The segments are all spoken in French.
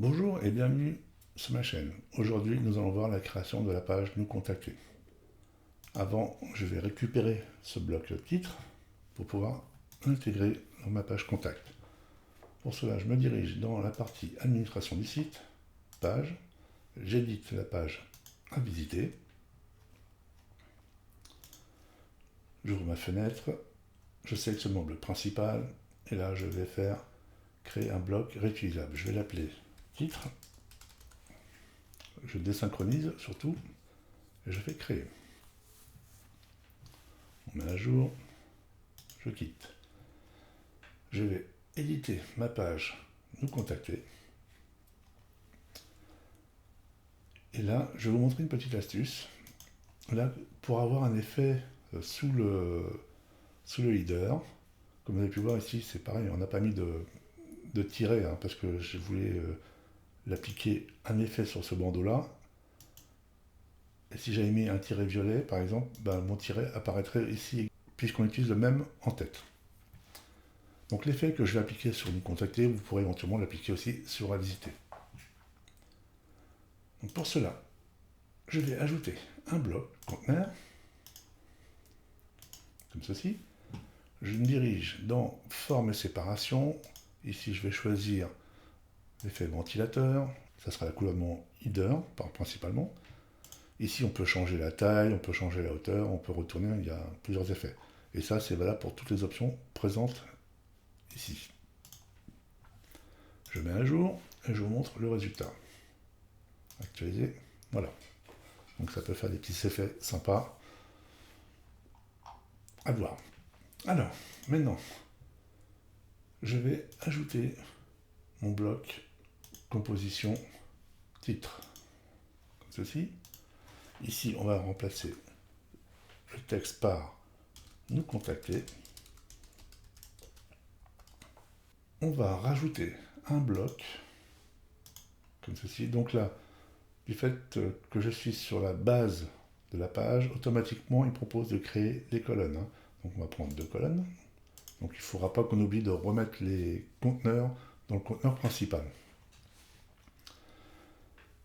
Bonjour et bienvenue sur ma chaîne. Aujourd'hui, nous allons voir la création de la page Nous contacter. Avant, je vais récupérer ce bloc titre pour pouvoir l'intégrer dans ma page contact. Pour cela, je me dirige dans la partie administration du site, page, j'édite la page à visiter, j'ouvre ma fenêtre, je sélectionne mon bloc principal et là, je vais faire créer un bloc réutilisable. Je vais l'appeler titre. Je désynchronise surtout et je fais créer. On met à jour, je quitte. Je vais éditer ma page Nous contacter. Et là, je vais vous montrer une petite astuce. Là, pour avoir un effet sous le leader, comme vous avez pu voir ici, c'est pareil, on n'a pas mis de tiret hein, parce que je voulais l'appliquer un effet sur ce bandeau-là. Et si j'avais mis un tiret violet, par exemple, mon tiret apparaîtrait ici, puisqu'on utilise le même en tête. Donc l'effet que je vais appliquer sur Nous contacter, vous pourrez éventuellement l'appliquer aussi sur À visiter. Donc pour cela, je vais ajouter un bloc conteneur, comme ceci. Je me dirige dans Forme et séparation. Ici, je vais choisir l'effet ventilateur. Ça sera la couleur de mon header, principalement. Ici, on peut changer la taille, on peut changer la hauteur, on peut retourner, il y a plusieurs effets. Et ça, c'est valable pour toutes les options présentes ici. Je mets à jour et je vous montre le résultat. Actualiser, voilà. Donc ça peut faire des petits effets sympas à voir. Alors, maintenant, je vais ajouter mon bloc composition titre, comme ceci. Ici, on va remplacer le texte par Nous contacter. On va rajouter un bloc, comme ceci. Donc là, du fait que je suis sur la base de la page, automatiquement, il propose de créer des colonnes. Donc on va prendre 2 colonnes. Donc il ne faudra pas qu'on oublie de remettre les conteneurs dans le conteneur principal.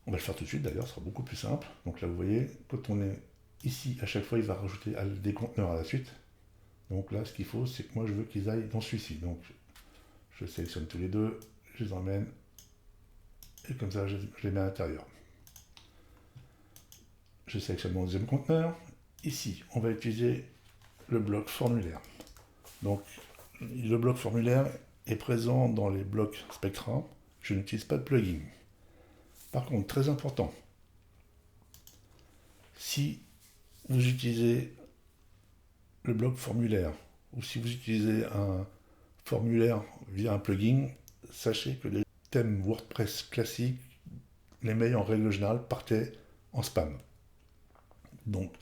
On va le faire tout de suite d'ailleurs, ce sera beaucoup plus simple. Donc là vous voyez, quand on est ici, à chaque fois il va rajouter des conteneurs à la suite. Donc là ce qu'il faut, c'est que moi je veux qu'ils aillent dans celui-ci. Donc je sélectionne tous les deux, je les emmène, et comme ça je les mets à l'intérieur. Je sélectionne mon deuxième conteneur. Ici, on va utiliser le bloc formulaire. Donc le bloc formulaire est présent dans les blocs Spectra. Je n'utilise pas de plugin. Par contre, très important, si vous utilisez le bloc formulaire ou si vous utilisez un formulaire via un plugin, sachez que les thèmes WordPress classiques, les meilleurs en règle générale, partaient en spam. Donc,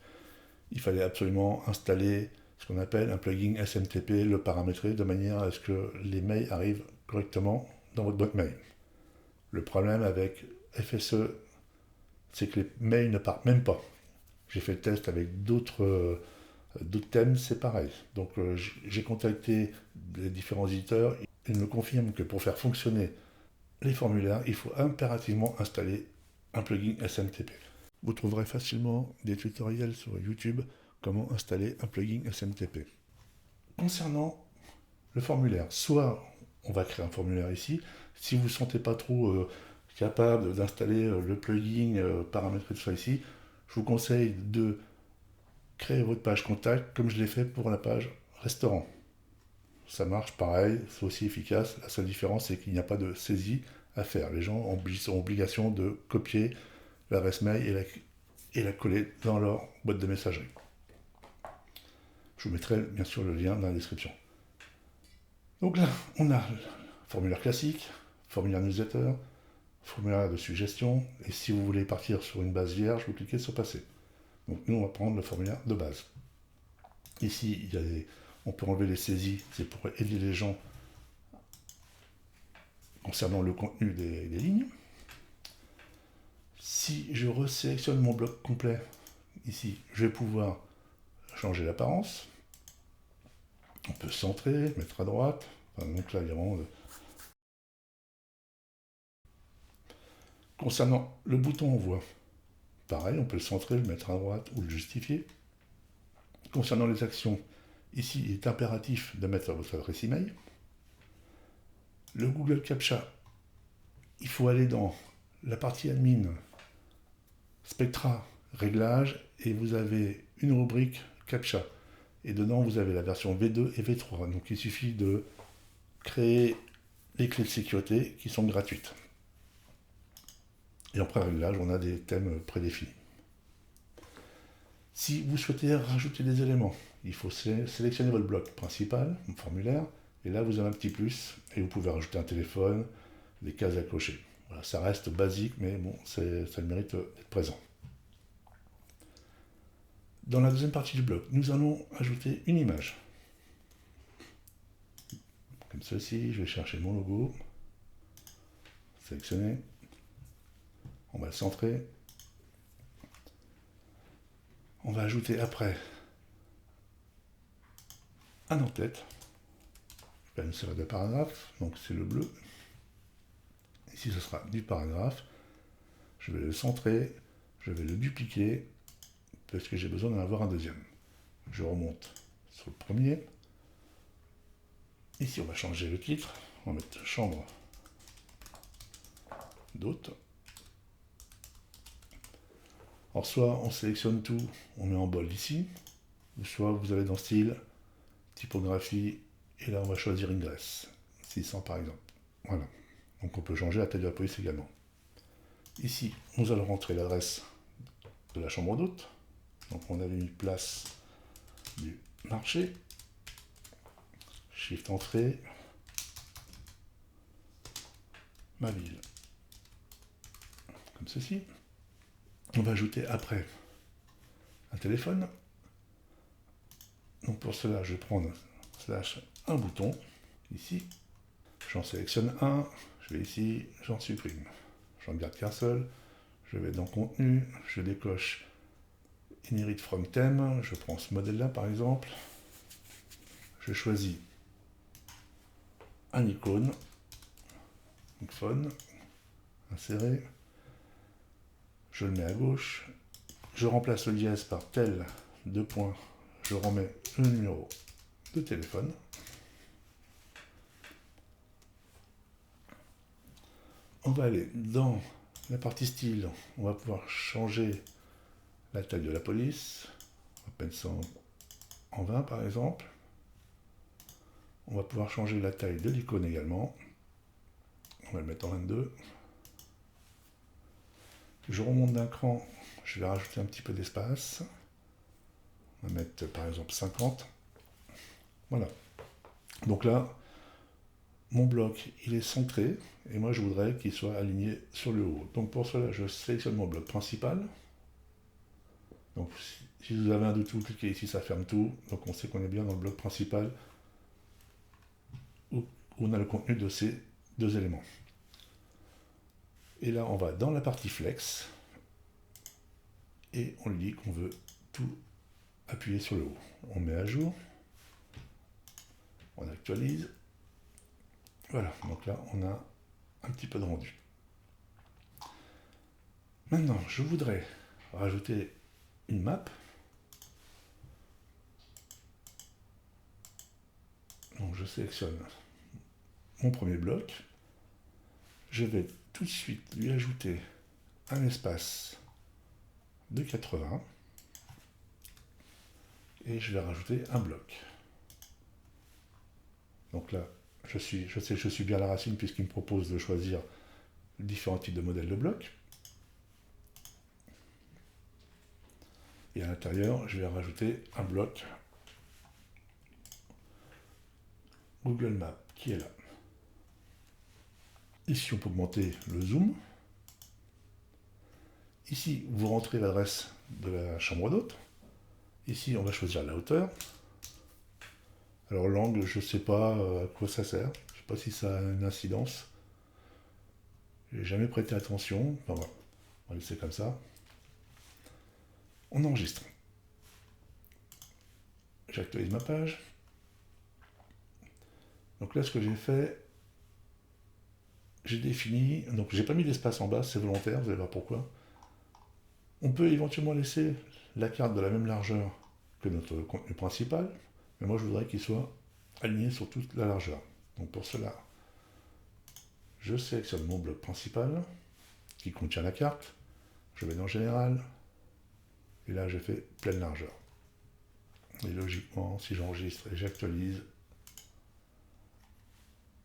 il fallait absolument installer ce qu'on appelle un plugin SMTP, le paramétrer de manière à ce que les mails arrivent correctement dans votre boîte mail. Le problème avec FSE, c'est que les mails ne partent même pas. J'ai fait le test avec d'autres thèmes, c'est pareil. Donc j'ai contacté les différents éditeurs, ils me confirment que pour faire fonctionner les formulaires, il faut impérativement installer un plugin SMTP. Vous trouverez facilement des tutoriels sur YouTube comment installer un plugin SMTP. Concernant le formulaire, soit on va créer un formulaire ici, si vous ne vous sentez pas trop capable d'installer le plugin paramétré de ça ici, je vous conseille de créer votre page contact comme je l'ai fait pour la page restaurant. Ça marche pareil, c'est aussi efficace. La seule différence, c'est qu'il n'y a pas de saisie à faire. Les gens ont obligation de copier l'adresse mail et la coller dans leur boîte de messagerie. Je vous mettrai bien sûr le lien dans la description. Donc là, on a le formulaire classique, formulaire newsletter, formulaire de suggestion, et si vous voulez partir sur une base vierge, vous cliquez sur passer. Donc nous, on va prendre le formulaire de base. Ici, on peut enlever les saisies, c'est pour aider les gens concernant le contenu des lignes. Si je resélectionne mon bloc complet, ici, je vais pouvoir changer l'apparence. On peut centrer, mettre à droite. Donc là, il y a vraiment Concernant le bouton envoi, pareil, on peut le centrer, le mettre à droite ou le justifier. Concernant les actions, ici il est impératif de mettre votre adresse email. Le Google Captcha, il faut aller dans la partie admin, Spectra, réglages, et vous avez une rubrique Captcha. Et dedans, vous avez la version V2 et V3. Donc il suffit de créer les clés de sécurité qui sont gratuites. Et en pré-réglage, on a des thèmes prédéfinis. Si vous souhaitez rajouter des éléments, il faut sélectionner votre bloc principal, mon formulaire, et là vous avez un petit plus, et vous pouvez rajouter un téléphone, des cases à cocher. Voilà, ça reste basique, mais bon, ça a le mérite d'être présent. Dans la deuxième partie du bloc, nous allons ajouter une image. Comme ceci, je vais chercher mon logo, sélectionner, on va le centrer. On va ajouter après un en-tête, une série de paragraphes, donc c'est le bleu. Ici ce sera du paragraphe. Je vais le centrer, je vais le dupliquer, parce que j'ai besoin d'en avoir un deuxième. Je remonte sur le premier. Ici on va changer le titre, on va mettre chambre d'hôte. Alors soit on sélectionne tout, on met en bold ici, ou soit vous allez dans style, typographie, et là on va choisir Ingress, 600 par exemple. Voilà, donc on peut changer la taille de la police également. Ici, nous allons rentrer l'adresse de la chambre d'hôte. Donc on avait mis place du marché, Shift entrée, ma ville, comme ceci. On va ajouter après un téléphone. Donc pour cela, je vais prendre un bouton, ici. J'en sélectionne un, je vais ici, j'en supprime. J'en garde qu'un seul. Je vais dans contenu, je décoche Inherit from theme, je prends ce modèle-là par exemple. Je choisis un icône, phone, insérer. Je le mets à gauche. Je remplace le dièse par tel, deux points. Je remets le numéro de téléphone. On va aller dans la partie style. On va pouvoir changer la taille de la police. On va mettre ça en 20 par exemple. On va pouvoir changer la taille de l'icône également. On va le mettre en 22. Je remonte d'un cran. Je vais rajouter un petit peu d'espace. On va mettre par exemple 50. Voilà. Donc là, mon bloc, il est centré. Et moi, je voudrais qu'il soit aligné sur le haut. Donc pour cela, je sélectionne mon bloc principal. Donc si vous avez un doute, vous cliquez ici, ça ferme tout. Donc on sait qu'on est bien dans le bloc principal où on a le contenu de ces deux éléments. Et là, on va dans la partie flex et on lui dit qu'on veut tout appuyer sur le haut. On met à jour, on actualise. Voilà, donc là, on a un petit peu de rendu. Maintenant, je voudrais rajouter une map. Donc je sélectionne mon premier bloc. Je vais tout de suite lui ajouter un espace de 80 et je vais rajouter un bloc. Donc là, je sais que je suis bien à la racine puisqu'il me propose de choisir différents types de modèles de blocs. Et à l'intérieur, je vais rajouter un bloc Google Maps qui est là. Ici, on peut augmenter le zoom. Ici, vous rentrez l'adresse de la chambre d'hôte. Ici, on va choisir la hauteur. Alors l'angle, je ne sais pas à quoi ça sert. Je ne sais pas si ça a une incidence. Je n'ai jamais prêté attention. Enfin voilà, on va laisser comme ça. On enregistre. J'actualise ma page. Donc là, ce que j'ai fait, j'ai défini, donc j'ai pas mis d'espace en bas, c'est volontaire, vous allez voir pourquoi. On peut éventuellement laisser la carte de la même largeur que notre contenu principal, mais moi je voudrais qu'il soit aligné sur toute la largeur. Donc pour cela, je sélectionne mon bloc principal qui contient la carte, je vais dans Général, et là je fais pleine largeur. Et logiquement, si j'enregistre et j'actualise,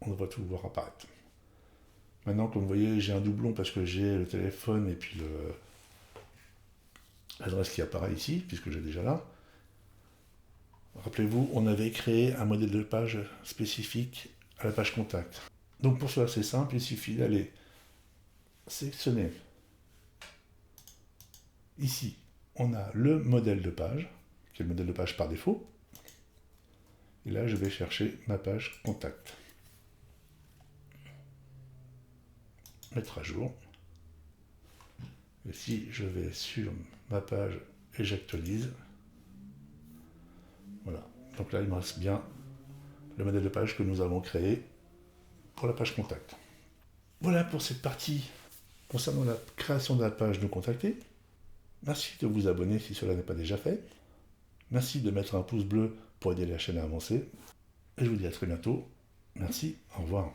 on devrait tout voir apparaître. Maintenant, comme vous voyez, j'ai un doublon parce que j'ai le téléphone et puis l'adresse qui apparaît ici, puisque j'ai déjà là. Rappelez-vous, on avait créé un modèle de page spécifique à la page contact. Donc pour cela, c'est simple, il suffit d'aller sélectionner. Ici, on a le modèle de page, qui est le modèle de page par défaut. Et là, je vais chercher ma page contact. Mettre à jour. Et si je vais sur ma page et j'actualise, voilà. Donc là, il me reste bien le modèle de page que nous avons créé pour la page contact. Voilà pour cette partie concernant la création de la page Nous contacter. Merci de vous abonner si cela n'est pas déjà fait. Merci de mettre un pouce bleu pour aider la chaîne à avancer. Et je vous dis à très bientôt. Merci, au revoir.